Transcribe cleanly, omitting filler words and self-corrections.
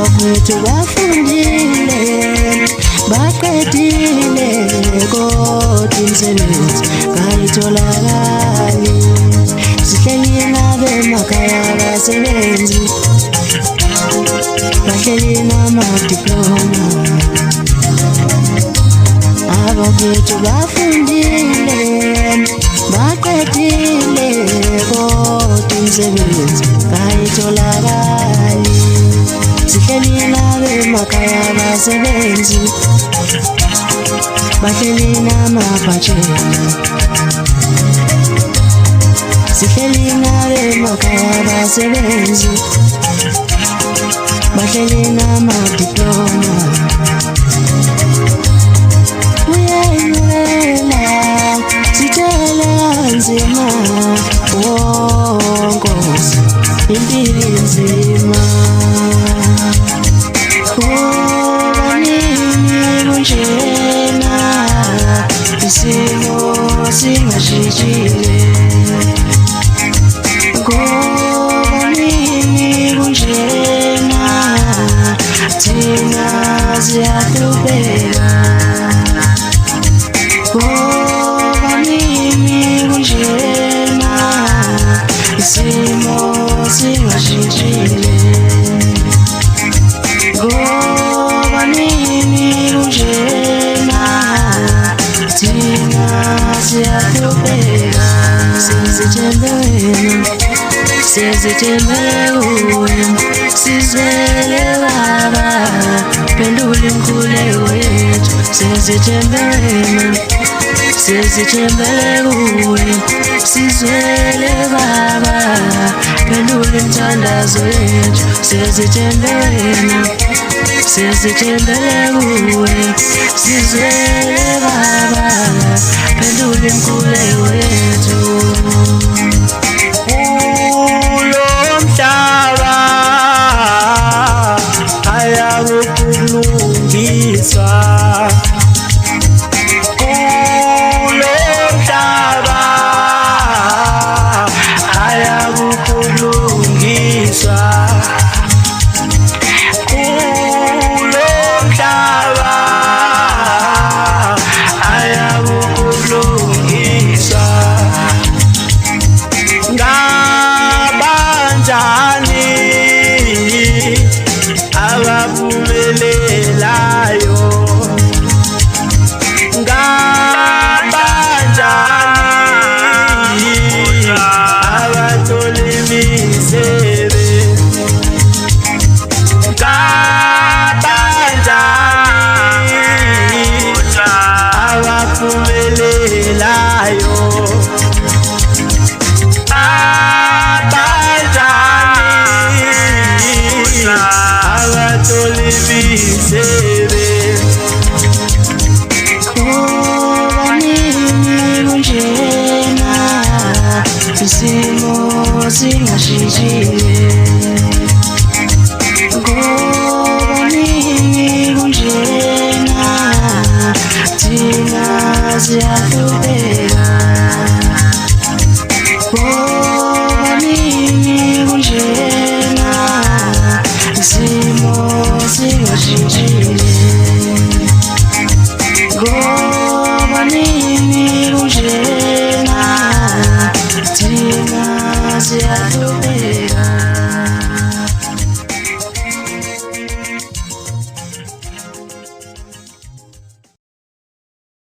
abakwethu bafundile baqedile kodwa imisebenzi kayitholakali sihleli nabemakhaya abasebenzi bahleli namadiploma abakwethu bafundile baqedile kodwa imisebenzi kayitholakali sihleli nabemakhaya abasebenzi bahleli namabhajeti sihleli nabemakhaya abasebenzi bahleli namadiploma uyenyulela sithele kanzima Nkosi impilo inzima Banini kunjena isimo singashintshile Banini kunjena thina siyahlupheka Banini kunjena isimo singashintshile Banini kunjena thina siyahlupheka Sizithembele wena sizwele baba phendula imikhuleko yethu Sizithembele wena sizwele baba phendula imithandazo yethu Sizithembele wena sizwele baba phendula imikhuleko yethu Kulungiswa kulo mhlaba ayakulungiswa kulo mhlaba ayakulungiswa ngabanjani abaphumelelayo ngabanjani abathola imisebenzi ngabanjani abaphumelelayo Banini kunjena isimo singashintshile Banini kunjena thina siyahlupheka Banini kunjena isimo singashintshile Banini kunjena thina siyahlupheka